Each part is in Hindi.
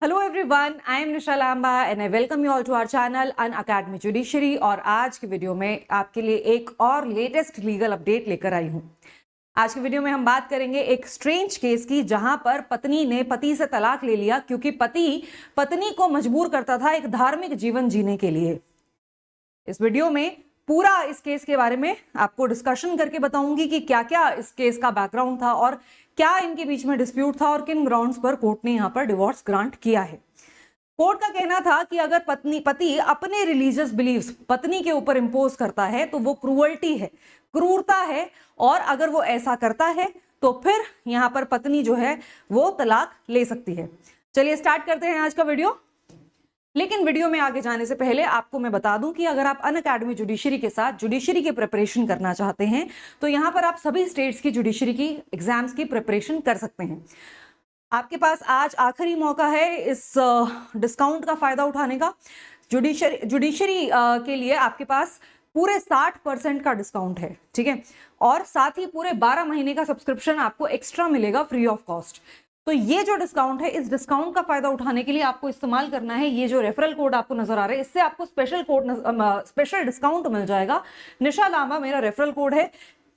Hello everyone, I am Nisha Lamba and I welcome you all to our channel Unacademy judiciary. और आज की वीडियो में आपके लिए एक और लेटेस्ट लीगल अपडेट लेकर आई हूं। आज की वीडियो में हम बात करेंगे एक स्ट्रेंज केस की, जहां पर पत्नी ने पति से तलाक ले लिया क्योंकि पति पत्नी को मजबूर करता था एक धार्मिक जीवन जीने के लिए। इस वीडियो में पूरा इस केस के बारे में आपको डिस्कशन करके बताऊंगी कि क्या क्या इस केस का बैकग्राउंड था और क्या इनके बीच में डिस्प्यूट था और किन ग्राउंड्स पर कोर्ट ने यहां पर डिवोर्स ग्रांट किया है। कोर्ट का कहना था कि अगर पति अपने रिलीजियस बिलीव्स पत्नी के ऊपर इंपोज करता है तो वो क्रूअल्टी है, क्रूरता है, और अगर वो ऐसा करता है तो फिर यहां पर पत्नी जो है वो तलाक ले सकती है। चलिए स्टार्ट करते हैं आज का वीडियो। लेकिन वीडियो में आगे जाने से पहले आपको मैं बता दूं कि अगर आप अनअकैडमी जुडिशरी के साथ जुडिशरी की प्रिपरेशन करना चाहते हैं तो यहां पर आप सभी स्टेट्स की जुडिशरी की एग्जाम्स की प्रिपरेशन कर सकते हैं। आपके पास आज आखिरी मौका है इस डिस्काउंट का फायदा उठाने का। जुडिशरी के लिए आपके पास पूरे 60% का डिस्काउंट है, ठीक है, और साथ ही पूरे 12 महीने का सब्सक्रिप्शन आपको एक्स्ट्रा मिलेगा फ्री ऑफ कॉस्ट। तो ये जो डिस्काउंट है, इस डिस्काउंट का फायदा उठाने के लिए आपको इस्तेमाल करना है ये जो रेफरल कोड आपको नजर आ रहा है, इससे आपको स्पेशल डिस्काउंट मिल जाएगा। निशा लांबा मेरा रेफरल कोड है।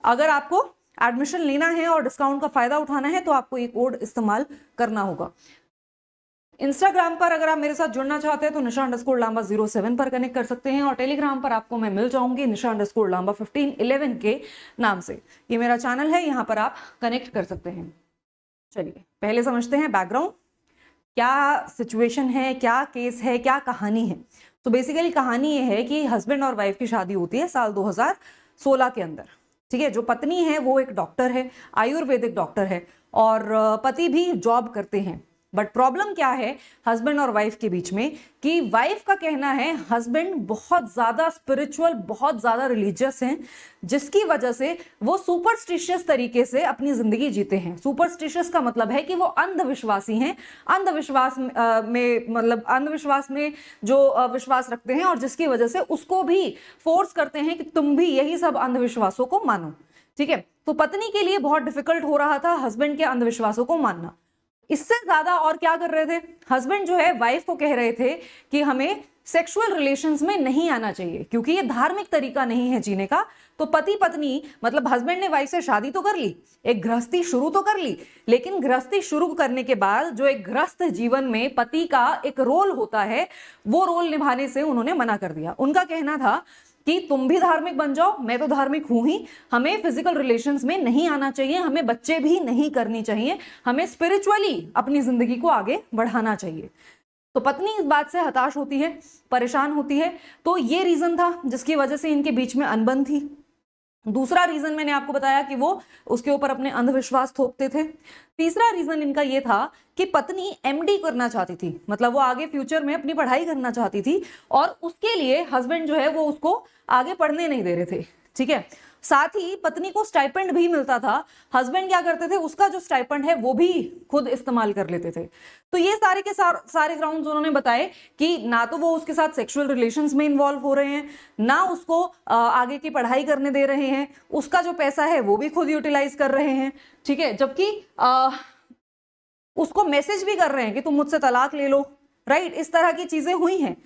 अगर आपको एडमिशन लेना है और डिस्काउंट का फायदा उठाना है तो आपको ये कोड इस्तेमाल करना होगा। इंस्टाग्राम पर अगर आप मेरे साथ जुड़ना चाहते हैं तो निशा_लांबा07 पर कनेक्ट कर सकते हैं, और टेलीग्राम पर आपको मैं मिल जाऊंगी निशा_लांबा1511 के नाम से। ये मेरा चैनल है, यहाँ पर आप कनेक्ट कर सकते हैं। चलिए पहले समझते हैं बैकग्राउंड, क्या सिचुएशन है, क्या केस है, क्या कहानी है। तो बेसिकली कहानी ये है कि हस्बैंड और वाइफ की शादी होती है साल 2016 के अंदर, ठीक है। जो पत्नी है वो एक डॉक्टर है, आयुर्वेदिक डॉक्टर है, और पति भी जॉब करते हैं। बट प्रॉब्लम क्या है हस्बैंड और वाइफ के बीच में कि वाइफ का कहना है हस्बैंड बहुत ज्यादा स्पिरिचुअल, बहुत ज्यादा रिलीजियस हैं, जिसकी वजह से वो सुपरस्टिशियस तरीके से अपनी जिंदगी जीते हैं। सुपरस्टिशियस का मतलब है कि वो अंधविश्वासी हैं, अंधविश्वास में जो विश्वास रखते हैं, और जिसकी वजह से उसको भी फोर्स करते हैं कि तुम भी यही सब अंधविश्वासों को मानो, ठीक है। तो पत्नी के लिए बहुत डिफिकल्ट हो रहा था हस्बैंड के अंधविश्वासों को मानना। इससे ज्यादा और क्या कर रहे थे, हस्बैंड जो है वाइफ को कह रहे थे कि हमें सेक्सुअल रिलेशंस में नहीं आना चाहिए क्योंकि ये धार्मिक तरीका नहीं है जीने का। तो पति पत्नी मतलब हस्बैंड ने वाइफ से शादी तो कर ली, एक गृहस्थी शुरू तो कर ली, लेकिन गृहस्थी शुरू करने के बाद जो एक गृहस्थ जीवन में पति का एक रोल होता है वो रोल निभाने से उन्होंने मना कर दिया। उनका कहना था कि तुम भी धार्मिक बन जाओ, मैं तो धार्मिक हूं ही, हमें फिजिकल रिलेशंस में नहीं आना चाहिए, हमें बच्चे भी नहीं करनी चाहिए, हमें स्पिरिचुअली अपनी जिंदगी को आगे बढ़ाना चाहिए। तो पत्नी इस बात से हताश होती है, परेशान होती है। तो ये रीजन था जिसकी वजह से इनके बीच में अनबन थी। दूसरा रीजन मैंने आपको बताया कि वो उसके ऊपर अपने अंधविश्वास थोपते थे। तीसरा रीजन इनका ये था कि पत्नी एमडी करना चाहती थी, मतलब वो आगे फ्यूचर में अपनी पढ़ाई करना चाहती थी, और उसके लिए हस्बैंड जो है वो उसको आगे पढ़ने नहीं दे रहे थे, ठीक है। साथ ही पत्नी को स्टाइपेंड भी मिलता था, हस्बैंड क्या करते थे उसका जो स्टाइपेंड है वो भी खुद इस्तेमाल कर लेते थे। तो ये सारे के सारे ग्राउंड्स उन्होंने बताए कि ना तो वो उसके साथ सेक्सुअल रिलेशंस में इन्वॉल्व हो रहे हैं, ना उसको आगे की पढ़ाई करने दे रहे हैं, उसका जो पैसा है वो भी खुद यूटिलाइज कर रहे हैं, ठीक है। जबकि उसको मैसेज भी कर रहे हैं कि तुम मुझसे तलाक ले लो, राइट। इस तरह की चीजें हुई हैं,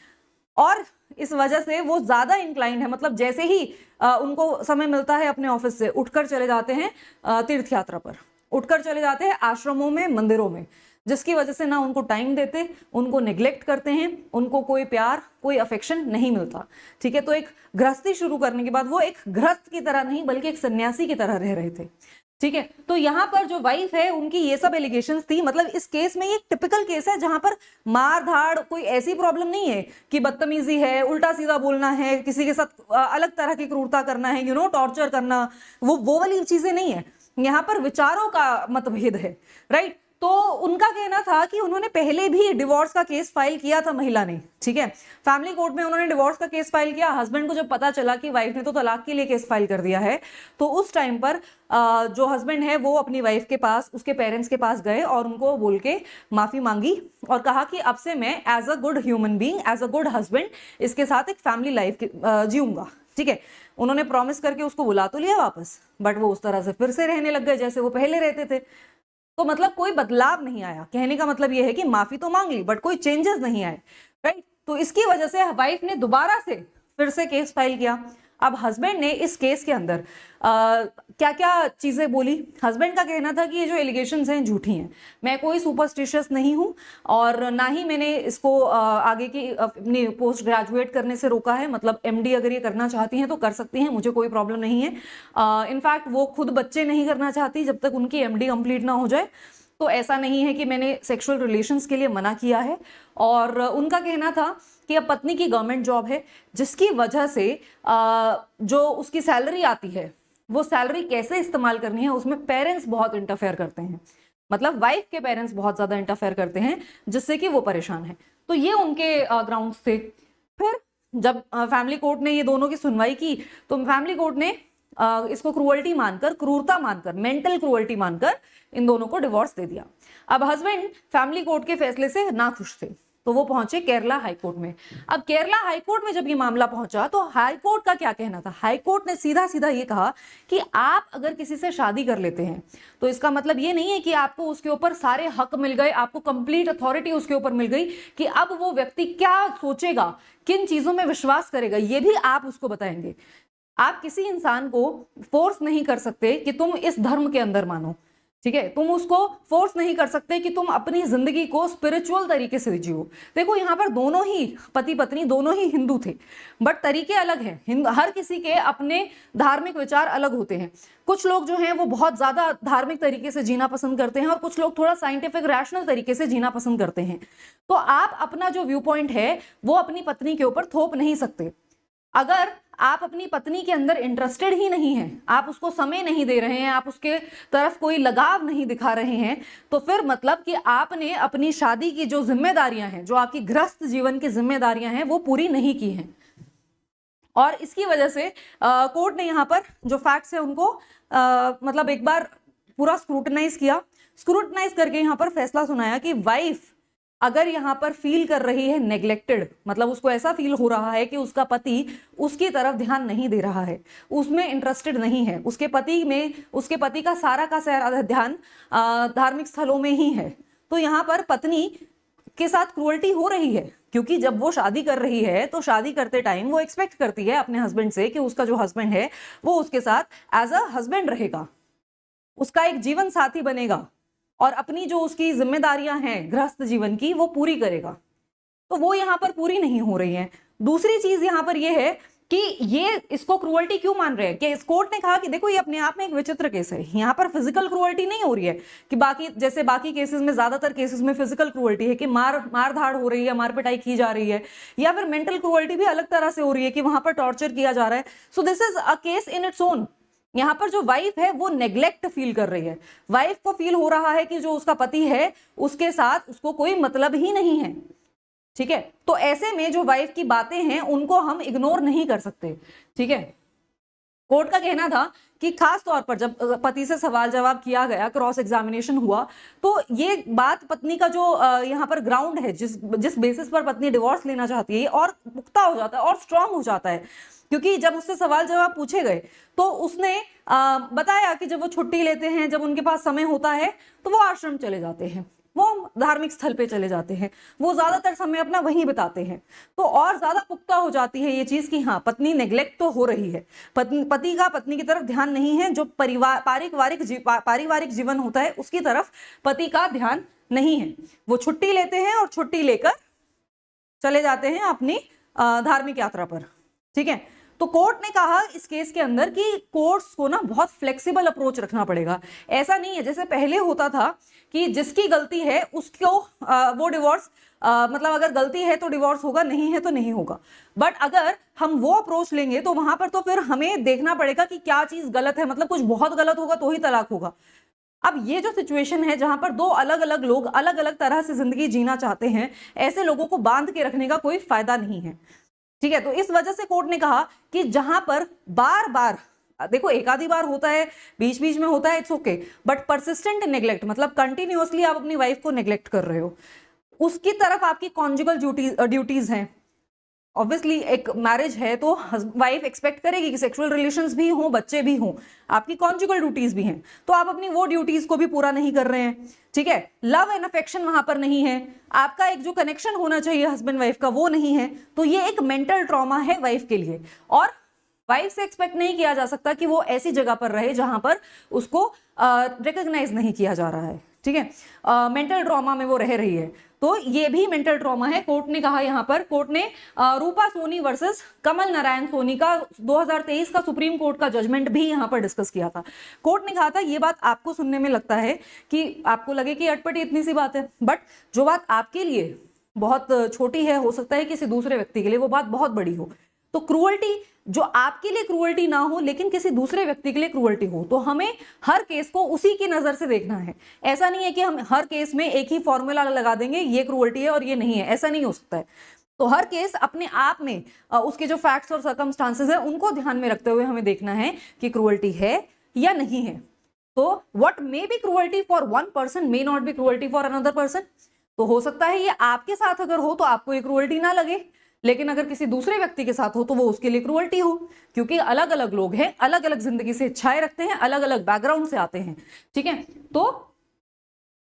और इस वजह से वो ज्यादा इंक्लाइंड है, मतलब जैसे ही उनको समय मिलता है अपने ऑफिस से उठकर चले जाते हैं तीर्थ यात्रा पर, उठकर चले जाते हैं आश्रमों में, मंदिरों में, जिसकी वजह से ना उनको टाइम देते, उनको निग्लेक्ट करते हैं, उनको कोई प्यार, कोई अफेक्शन नहीं मिलता, ठीक है। तो एक गृहस्थी शुरू करने के बाद वो एक गृहस्थ की तरह नहीं बल्कि एक सन्यासी की तरह रह रहे थे, ठीक है। तो यहां पर जो वाइफ है उनकी ये सब एलिगेशंस थी। मतलब इस केस में ये टिपिकल केस है जहां पर मार धाड़ कोई ऐसी प्रॉब्लम नहीं है कि बदतमीजी है, उल्टा सीधा बोलना है, किसी के साथ अलग तरह की क्रूरता करना है, टॉर्चर करना, वो वाली चीजें नहीं है। यहाँ पर विचारों का मतभेद है, राइट। तो उनका कहना था कि उन्होंने पहले भी डिवोर्स का केस फाइल किया था महिला ने, ठीक है। फैमिली कोर्ट में उन्होंने डिवोर्स का केस फाइल किया। हस्बैंड को जब पता चला कि वाइफ ने तो तलाक के लिए केस फाइल कर दिया है, तो उस टाइम पर जो हस्बैंड है वो अपनी वाइफ के पास, उसके पेरेंट्स के पास गए और उनको बोल के माफी मांगी और कहा कि अब से मैं as a good human being, as a good husband इसके साथ एक फैमिली लाइफ जीऊंगा, ठीक है। उन्होंने प्रॉमिस करके उसको बुला तो लिया वापस, बट वो उस तरह से फिर से रहने लग गए जैसे वो पहले रहते थे। तो मतलब कोई बदलाव नहीं आया। कहने का मतलब ये है कि माफी तो मांग ली बट कोई चेंजेस नहीं आए, राइट। तो इसकी वजह से वाइफ ने दोबारा से फिर से केस फाइल किया। अब हस्बैंड ने इस केस के अंदर क्या क्या चीजें बोली। हस्बैंड का कहना था कि ये जो एलिगेशंस हैं झूठी हैं, मैं कोई सुपरस्टिशियस नहीं हूं और ना ही मैंने इसको आगे की अपनी पोस्ट ग्रेजुएट करने से रोका है। मतलब एमडी अगर ये करना चाहती हैं तो कर सकती हैं, मुझे कोई प्रॉब्लम नहीं है। इनफैक्ट वो खुद बच्चे नहीं करना चाहती जब तक उनकी एमडी कंप्लीट ना हो जाए। तो ऐसा नहीं है कि मैंने सेक्सुअल रिलेशंस के लिए मना किया है। और उनका कहना था कि अब पत्नी की गवर्नमेंट जॉब है जिसकी वजह से जो उसकी सैलरी आती है वो सैलरी कैसे इस्तेमाल करनी है उसमें पेरेंट्स बहुत इंटरफेयर करते हैं। मतलब वाइफ के पेरेंट्स बहुत ज्यादा इंटरफेयर करते हैं जिससे कि वो परेशान है। तो ये उनके ग्राउंड्स थे। फिर जब फैमिली कोर्ट ने ये दोनों की सुनवाई की तो फैमिली कोर्ट ने इसको क्रूअल्टी मानकर, क्रूरता मानकर, मेंटल क्रूअल्टी मानकर इन दोनों को डिवोर्स दे दिया। अब हस्बैंड फैमिली कोर्ट के फैसले से नाखुश थे तो वो पहुंचे केरला हाईकोर्ट में। अब केरला हाईकोर्ट में जब ये मामला पहुंचा तो हाईकोर्ट का क्या कहना था। हाईकोर्ट ने सीधा सीधा ये कहा कि आप अगर किसी से शादी कर लेते हैं तो इसका मतलब ये नहीं है कि आपको उसके ऊपर सारे हक मिल गए, आपको कंप्लीट अथॉरिटी उसके ऊपर मिल गई कि अब वो व्यक्ति क्या सोचेगा, किन चीजों में विश्वास करेगा, ये भी आप उसको बताएंगे। आप किसी इंसान को फोर्स नहीं कर सकते कि तुम इस धर्म के अंदर मानो, ठीक है। तुम उसको फोर्स नहीं कर सकते कि तुम अपनी जिंदगी को स्पिरिचुअल तरीके से जियो। देखो यहाँ पर दोनों ही पति पत्नी दोनों ही हिंदू थे बट तरीके अलग हैं। हर किसी के अपने धार्मिक विचार अलग होते हैं। कुछ लोग जो हैं वो बहुत ज्यादा धार्मिक तरीके से जीना पसंद करते हैं और कुछ लोग थोड़ा साइंटिफिक रैशनल तरीके से जीना पसंद करते हैं। तो आप अपना जो व्यू पॉइंट है वो अपनी पत्नी के ऊपर थोप नहीं सकते। अगर आप अपनी पत्नी के अंदर इंटरेस्टेड ही नहीं हैं, आप उसको समय नहीं दे रहे हैं, आप उसके तरफ कोई लगाव नहीं दिखा रहे हैं, तो फिर मतलब कि आपने अपनी शादी की जो जिम्मेदारियां हैं, जो आपकी गृहस्थ जीवन की जिम्मेदारियां हैं, वो पूरी नहीं की हैं। और इसकी वजह से कोर्ट ने यहाँ पर जो फैक्ट्स है उनको मतलब एक बार पूरा स्क्रूटनाइज किया। स्क्रूटनाइज करके यहाँ पर फैसला सुनाया कि वाइफ अगर यहाँ पर फील कर रही है नेग्लेक्टेड, मतलब उसको ऐसा फील हो रहा है कि उसका पति उसकी तरफ ध्यान नहीं दे रहा है, उसमें इंटरेस्टेड नहीं है, उसके पति का सारा ध्यान धार्मिक स्थलों में ही है, तो यहाँ पर पत्नी के साथ क्रूअल्टी हो रही है। क्योंकि जब वो शादी कर रही है तो शादी करते टाइम वो एक्सपेक्ट करती है अपने हस्बैंड से कि उसका जो हस्बैंड है वो उसके साथ एज अ हस्बैंड रहेगा, उसका एक जीवन साथी बनेगा और अपनी जो उसकी जिम्मेदारियां हैं गृहस्थ जीवन की वो पूरी करेगा। तो वो यहाँ पर पूरी नहीं हो रही है। दूसरी चीज यहाँ पर ये है कि ये इसको क्रूअल्टी क्यों मान रहे हैं कि इस कोर्ट ने कहा कि देखो ये अपने आप में एक विचित्र केस है। यहाँ पर फिजिकल क्रूअल्टी नहीं हो रही है कि बाकी केसेस में, ज्यादातर केसेस में फिजिकल क्रूअल्टी है कि मार धाड़ हो रही है, मार पिटाई की जा रही है, या फिर मेंटल क्रूअल्टी भी अलग तरह से हो रही है कि वहां पर टॉर्चर किया जा रहा है। So this is a case in its own. यहाँ पर जो वाइफ है वो नेग्लेक्ट फील कर रही है। वाइफ को फील हो रहा है कि जो उसका पति है उसके साथ उसको कोई मतलब ही नहीं है, ठीक है। तो ऐसे में जो वाइफ की बातें हैं उनको हम इग्नोर नहीं कर सकते, ठीक है। कोर्ट का कहना था कि खास तौर पर जब पति से सवाल जवाब किया गया, क्रॉस एग्जामिनेशन हुआ, तो ये बात पत्नी का जो यहाँ पर ग्राउंड है, जिस बेसिस पर पत्नी डिवोर्स लेना चाहती है, और पुख्ता हो जाता है और स्ट्रांग हो जाता है। क्योंकि जब उससे सवाल जवाब पूछे गए तो उसने बताया कि जब वो छुट्टी लेते हैं, जब उनके पास समय होता है तो वो आश्रम चले जाते हैं, वो धार्मिक स्थल पे चले जाते हैं, वो ज्यादातर समय अपना वहीं बिताते हैं। तो और ज्यादा पुख्ता हो जाती है ये चीज कि हाँ पत्नी नेग्लेक्ट तो हो रही है, पति का पत्नी की तरफ ध्यान नहीं है, जो पारिवारिक जीवन होता है उसकी तरफ पति का ध्यान नहीं है। वो छुट्टी लेते हैं और छुट्टी लेकर चले जाते हैं अपनी धार्मिक यात्रा पर, ठीक है। तो कोर्ट ने कहा इस केस के अंदर कि कोर्ट्स को ना बहुत फ्लेक्सिबल अप्रोच रखना पड़ेगा। ऐसा नहीं है जैसे पहले होता था कि जिसकी गलती है उसको वो डिवोर्स, मतलब अगर गलती है तो डिवोर्स होगा, नहीं है तो नहीं होगा। बट अगर हम वो अप्रोच लेंगे तो वहां पर तो फिर हमें देखना पड़ेगा कि क्या चीज गलत है, मतलब कुछ बहुत गलत होगा तो ही तलाक होगा। अब ये जो सिचुएशन है जहां पर दो अलग अलग लोग अलग अलग तरह से जिंदगी जीना चाहते हैं, ऐसे लोगों को बांध के रखने का कोई फायदा नहीं है, ठीक है। तो इस वजह से कोर्ट ने कहा कि जहां पर बार बार, देखो एक आधी बार होता है, बीच बीच में होता है, it's okay, but persistent neglect, मतलब कंटिन्यूअसली आप अपनी वाइफ को नेग्लेक्ट कर रहे हो, उसकी तरफ आपकी कॉन्जुगल ड्यूटीज हैं, ऑब्वियसली एक मैरिज है तो वाइफ एक्सपेक्ट करेगी कि सेक्सुअल रिलेशंस भी हों, बच्चे भी हों, आपकी कॉन्जुगल ड्यूटीज भी हैं, तो आप अपनी वो ड्यूटीज को भी पूरा नहीं कर रहे हैं, ठीक है। लव एंड अफेक्शन वहां पर नहीं है, आपका एक जो कनेक्शन होना चाहिए हस्बैंड वाइफ का वो नहीं है, तो ये एक मेंटल ट्रॉमा है वाइफ के लिए। और वाइफ से एक्सपेक्ट नहीं किया जा सकता कि वो ऐसी जगह पर रहे जहां पर उसको रिकॉग्नाइज नहीं किया जा रहा है, ठीक है। मेंटल ट्रॉमा में वो रह रही है, तो ये भी मेंटल ट्रॉमा है। कोर्ट ने कहा, यहाँ पर कोर्ट ने रूपा सोनी वर्सेस कमल नारायण सोनी का 2023 का सुप्रीम कोर्ट का जजमेंट भी यहाँ पर डिस्कस किया था। कोर्ट ने कहा था, ये बात आपको सुनने में लगता है कि आपको लगे कि अटपटी इतनी सी बात है, बट जो बात आपके लिए बहुत छोटी है, हो सकता है किसी दूसरे व्यक्ति के लिए वो बात बहुत बड़ी हो। तो क्रूअल्टी जो आपके लिए क्रूअल्टी ना हो लेकिन किसी दूसरे व्यक्ति के लिए क्रूअल्टी हो, तो हमें हर केस को उसी की नजर से देखना है। ऐसा नहीं है कि हम हर केस में एक ही फॉर्मूला लगा देंगे, ये क्रूअल्टी है और ये नहीं है, ऐसा नहीं हो सकता है। तो हर केस अपने आप में उसके जो फैक्ट्स और सर्कमस्टांसेस है उनको ध्यान में रखते हुए हमें देखना है कि क्रूअल्टी है या नहीं है। तो what may be cruelty for one person may not be cruelty for another person. तो हो सकता है ये आपके साथ अगर हो तो आपको ये क्रूअल्टी ना लगे, लेकिन अगर किसी दूसरे व्यक्ति के साथ हो तो वो उसके लिए क्रूअल्टी हो, क्योंकि अलग अलग लोग हैं, अलग अलग जिंदगी से इच्छाएं रखते हैं, अलग अलग बैकग्राउंड से आते हैं, ठीक है। तो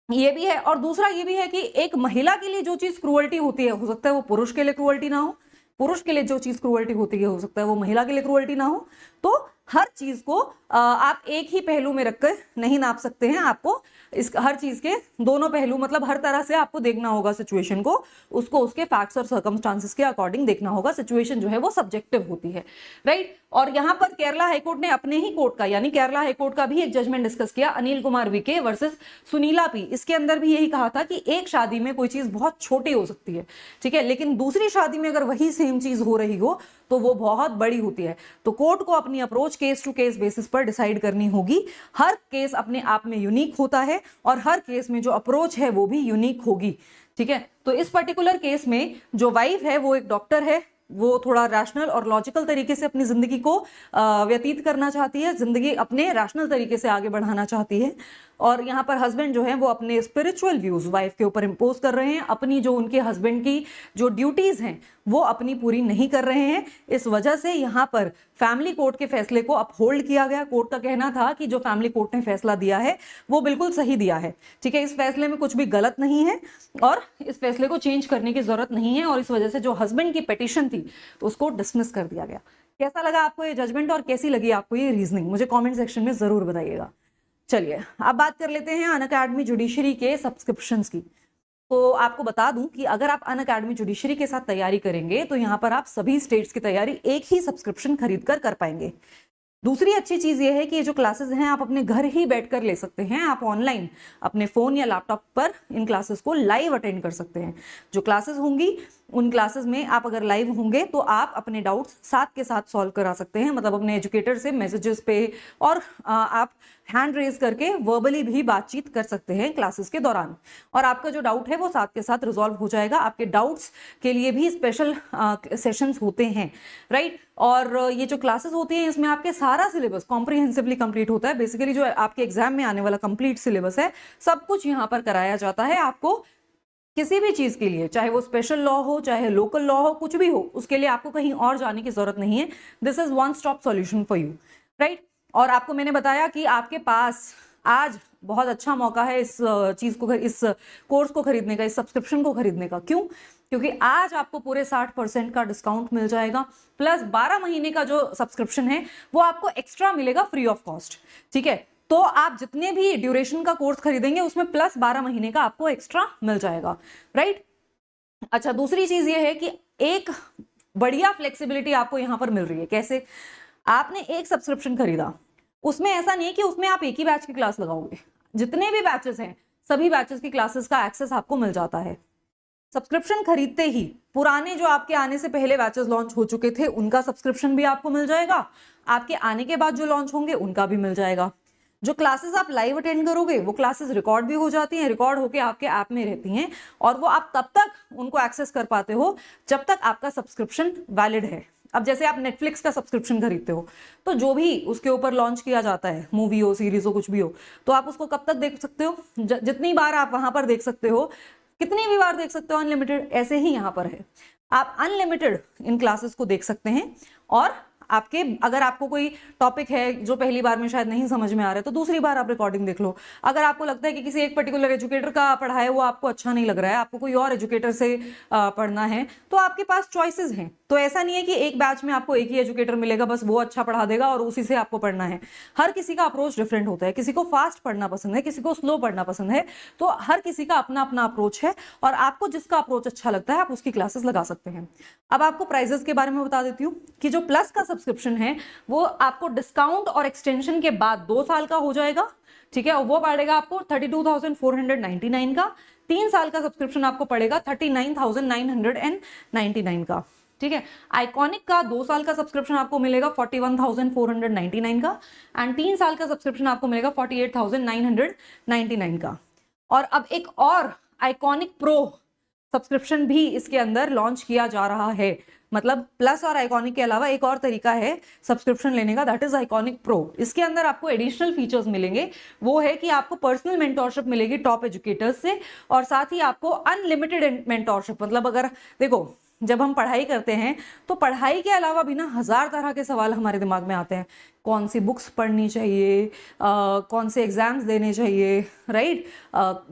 ये भी है। और दूसरा ये भी है कि एक महिला के लिए जो चीज क्रूअल्टी होती है, हो सकता है वो पुरुष के लिए क्रूअल्टी ना हो, पुरुष के लिए जो चीज क्रूअल्टी होती है हो सकता है वो महिला के लिए क्रूअल्टी ना हो। तो हर चीज को आप एक ही पहलू में रखकर नहीं नाप सकते हैं, आपको इस हर चीज के दोनों पहलू, मतलब हर तरह से आपको देखना होगा सिचुएशन को, उसको उसके फैक्ट्स और सर्कमस्टांसेस के अकॉर्डिंग देखना होगा। सिचुएशन जो है वो सब्जेक्टिव होती है, राइट। और यहाँ पर केरला हाईकोर्ट ने अपने ही कोर्ट का, यानी केरला हाईकोर्ट का भी एक जजमेंट डिस्कस किया, Anil Kumar VK versus Sunila P. इसके अंदर भी यही कहा था कि एक शादी में कोई चीज बहुत छोटी हो सकती है, ठीक है, लेकिन दूसरी शादी में अगर वही सेम चीज हो रही हो तो वो बहुत बड़ी होती है। तो कोर्ट को अपनी approach case to case basis पर डिसाइड करनी होगी। हर केस अपने आप में यूनिक होता है और हर केस में जो अप्रोच है वो भी यूनिक होगी, ठीक है। तो इस पर्टिकुलर केस में जो वाइफ है वो एक डॉक्टर है, वो थोड़ा रैशनल और लॉजिकल तरीके से अपनी जिंदगी को व्यतीत करना चाहती है, जिंदगी अपने रैशनल तरीके से आगे बढ़ाना चाहती है। और यहाँ पर हस्बैंड जो है वो अपने स्पिरिचुअल व्यूज वाइफ के ऊपर इंपोज कर रहे हैं, अपनी जो उनके हस्बैंड की जो ड्यूटीज हैं वो अपनी पूरी नहीं कर रहे हैं। इस वजह से यहाँ पर फैमिली कोर्ट के फैसले को अपहोल्ड किया गया। कोर्ट का कहना था कि जो फैमिली कोर्ट ने फैसला दिया है वो बिल्कुल सही दिया है, ठीक है, इस फैसले में कुछ भी गलत नहीं है और इस फैसले को चेंज करने की जरूरत नहीं है। और इस वजह से जो हस्बैंड की पिटीशन थी उसको डिसमिस कर दिया गया। कैसा लगा आपको ये जजमेंट और कैसी लगी आपको ये रीजनिंग, मुझे कमेंट सेक्शन में जरूर बताइएगा। चलिए अब बात कर लेते हैं अनअकैडमी जुडिशरी के सब्सक्रिप्शंस की। तो आपको बता दूं कि अगर आप अनअकैडमी जुडिशरी के साथ तैयारी करेंगे तो यहाँ पर आप सभी स्टेट्स की तैयारी एक ही सब्सक्रिप्शन खरीद कर पाएंगे। दूसरी अच्छी चीज ये है कि ये जो क्लासेस हैं आप अपने घर ही बैठकर ले सकते हैं। आप ऑनलाइन अपने फोन या लैपटॉप पर इन क्लासेस को लाइव अटेंड कर सकते हैं। जो क्लासेस होंगी उन क्लासेस में आप अगर लाइव होंगे तो आप अपने डाउट्स साथ के साथ सॉल्व करा सकते हैं, मतलब अपने एजुकेटर से मैसेजेस पे, और आप हैंड रेज करके वर्बली भी बातचीत कर सकते हैं क्लासेस के दौरान। और आपका जो डाउट है वो साथ के साथ रिजॉल्व हो जाएगा। आपके डाउट्स के लिए भी स्पेशल सेशंस होते हैं, राइट। और ये जो क्लासेस होती हैं इसमें आपके सारा सिलेबस कॉम्प्रिहेंसिवली कंप्लीट होता है। बेसिकली जो आपके एग्जाम में आने वाला कंप्लीट सिलेबस है सब कुछ यहाँ पर कराया जाता है। आपको किसी भी चीज के लिए, चाहे वो स्पेशल लॉ हो चाहे लोकल लॉ हो, कुछ भी हो, उसके लिए आपको कहीं और जाने की जरूरत नहीं है। This is one stop solution for you, right. और आपको मैंने बताया कि आपके पास आज बहुत अच्छा मौका है इस चीज को, इस कोर्स को खरीदने का, इस सब्सक्रिप्शन को खरीदने का। क्यों? क्योंकि आज आपको पूरे 60% का डिस्काउंट मिल जाएगा, प्लस 12 महीने का जो सब्सक्रिप्शन है वो आपको एक्स्ट्रा मिलेगा फ्री ऑफ कॉस्ट, ठीक है। तो आप जितने भी ड्यूरेशन का कोर्स खरीदेंगे उसमें प्लस 12 महीने का आपको एक्स्ट्रा मिल जाएगा, राइट। अच्छा, दूसरी चीज ये है कि एक बढ़िया फ्लेक्सिबिलिटी आपको यहां पर मिल रही है। कैसे? आपने एक सब्सक्रिप्शन खरीदा, उसमें ऐसा नहीं है कि उसमें आप एक ही बैच की क्लास लगाओगे। जितने भी बैचेस हैं सभी बैचेस की क्लासेस का एक्सेस आपको मिल जाता है। सब्सक्रिप्शन खरीदते ही पुराने जो आपके आने से पहले बैचेस लॉन्च हो चुके थे उनका सब्सक्रिप्शन भी आपको मिल जाएगा, आपके आने के बाद जो लॉन्च होंगे उनका भी मिल जाएगा। जो क्लासेस आप लाइव अटेंड करोगे वो क्लासेस रिकॉर्ड भी हो जाती हैं, रिकॉर्ड होके आपके ऐप में रहती हैं और वो आप तब तक उनको एक्सेस कर पाते हो जब तक आपका सब्सक्रिप्शन वैलिड है। अब जैसे आप नेटफ्लिक्स का सब्सक्रिप्शन खरीदते हो तो जो भी उसके ऊपर लॉन्च किया जाता है, मूवी हो, सीरीज हो, कुछ भी हो, तो आप उसको कब तक देख सकते हो? जितनी बार आप वहां पर देख सकते हो, कितनी भी बार देख सकते हो, अनलिमिटेड। ऐसे ही यहाँ पर है, आप अनलिमिटेड इन क्लासेस को देख सकते हैं। और आपके अगर आपको कोई टॉपिक है जो पहली बार में शायद नहीं समझ में आ रहा है तो दूसरी बार आप रिकॉर्डिंग देख लो। अगर आपको लगता है कि किसी एक पर्टिकुलर एजुकेटर का पढ़ाया है वो आपको अच्छा नहीं लग रहा है, आपको कोई और एजुकेटर से पढ़ना है, तो आपके पास चॉइसेस हैं। तो ऐसा नहीं है कि एक बैच में आपको एक ही एजुकेटर मिलेगा, बस वो अच्छा पढ़ा देगा और उसी से आपको पढ़ना है। हर किसी का अप्रोच डिफरेंट होता है, किसी को फास्ट पढ़ना पसंद है, किसी को स्लो पढ़ना पसंद है। तो हर किसी का अपना अपना अप्रोच है और आपको जिसका अप्रोच अच्छा लगता है आप उसकी क्लासेस लगा सकते हैं। अब आपको प्राइजेस के बारे में बता देती हूँ कि जो प्लस का सब्सक्रिप्शन है वो आपको डिस्काउंट और एक्सटेंशन के बाद 2 साल का हो जाएगा, ठीक है। और वो पड़ेगा आपको 32,499 का। 3 साल का सब्सक्रिप्शन आपको पड़ेगा 39,999 का, ठीक है। आइकॉनिक का 2 साल का सब्सक्रिप्शन आपको मिलेगा 41,499 का एंड 3 साल का सब्सक्रिप्शन आपको मिलेगा 48,999 का। और अब एक और आइकॉनिक प्रो सब्सक्रिप्शन भी इसके अंदर लॉन्च किया जा रहा है। मतलब प्लस और आइकॉनिक के अलावा एक और तरीका है सब्सक्रिप्शन लेने का, दैट इज आइकॉनिक प्रो। इसके अंदर आपको एडिशनल फीचर्स मिलेंगे। वो है कि आपको पर्सनल मेंटोरशिप मिलेगी टॉप एजुकेटर्स से और साथ ही आपको अनलिमिटेड मेंटोरशिप। मतलब अगर देखो जब हम पढ़ाई करते हैं तो पढ़ाई के अलावा भी ना 1000 तरह के सवाल हमारे दिमाग में आते हैं। कौन सी बुक्स पढ़नी चाहिए, कौन से एग्जाम्स देने चाहिए, राइट।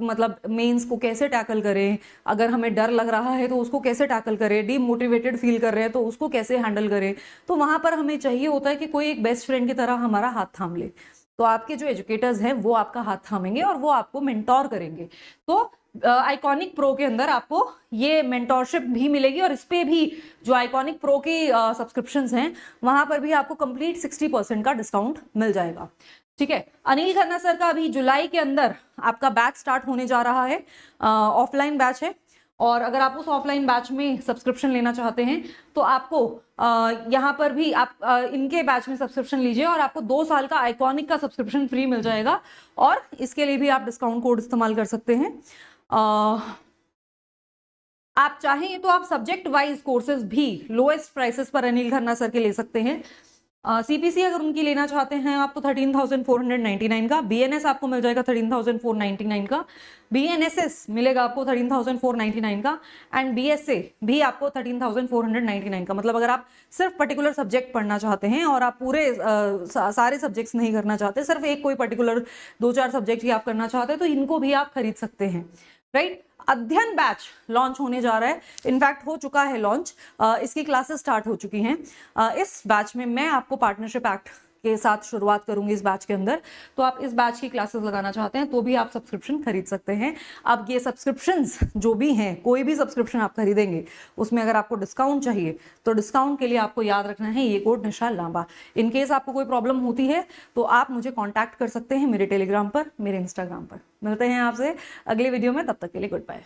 मतलब मेंस को कैसे टैकल करें, अगर हमें डर लग रहा है तो उसको कैसे टैकल करें, डीमोटिवेटेड फील कर रहे हैं तो उसको कैसे हैंडल करें। तो वहां पर हमें चाहिए होता है कि कोई एक बेस्ट फ्रेंड की तरह हमारा हाथ थाम ले। तो आपके जो एजुकेटर्स हैं वो आपका हाथ थामेंगे और वो आपको मेंटोर करेंगे। तो आइकॉनिक प्रो के अंदर आपको ये मेंटोरशिप भी मिलेगी और इस पे भी जो आइकॉनिक प्रो की सब्सक्रिप्शंस हैं वहां पर भी आपको कंप्लीट 60% का डिस्काउंट मिल जाएगा, ठीक है। अनिल खन्ना सर का अभी जुलाई के अंदर आपका बैच स्टार्ट होने जा रहा है, ऑफलाइन बैच है। और अगर आप उस ऑफलाइन बैच में सब्सक्रिप्शन लेना चाहते हैं तो आपको यहाँ पर भी आप इनके बैच में सब्सक्रिप्शन लीजिए और आपको 2 साल का आइकॉनिक का सब्सक्रिप्शन फ्री मिल जाएगा। और इसके लिए भी आप डिस्काउंट कोड इस्तेमाल कर सकते हैं। आप चाहें तो आप सब्जेक्ट वाइज कोर्सेज भी लोएस्ट प्राइसेस पर अनिल खन्ना सर के ले सकते हैं। सीपीसी अगर उनकी लेना चाहते हैं आप तो 13,499 का, बीएनएस आपको मिल जाएगा 13,499 का, बीएनएसएस मिलेगा आपको 13,499 का एंड बीएसए भी आपको 13,499 का। मतलब अगर आप सिर्फ पर्टिकुलर सब्जेक्ट पढ़ना चाहते हैं और आप पूरे सारे सब्जेक्ट्स नहीं करना चाहते, सिर्फ एक कोई पर्टिकुलर 2-4 सब्जेक्ट ही आप करना चाहते हैं तो इनको भी आप खरीद सकते हैं, राइट। अध्ययन बैच लॉन्च होने जा रहा है, इनफैक्ट हो चुका है लॉन्च, इसकी क्लासेस स्टार्ट हो चुकी हैं। इस बैच में मैं आपको पार्टनरशिप एक्ट के साथ शुरुआत करूंगी इस बैच के अंदर। तो आप इस बैच की क्लासेस लगाना चाहते हैं तो भी आप सब्सक्रिप्शन खरीद सकते हैं। अब ये सब्सक्रिप्शंस जो भी हैं, कोई भी सब्सक्रिप्शन आप खरीदेंगे उसमें अगर आपको डिस्काउंट चाहिए तो डिस्काउंट के लिए आपको याद रखना है ये code Nisha Lamba. In case आपको कोई प्रॉब्लम होती है तो आप मुझे कॉन्टैक्ट कर सकते हैं मेरे टेलीग्राम पर, मेरे इंस्टाग्राम पर। मिलते हैं आपसे अगले वीडियो में, तब तक के लिए गुड बाय।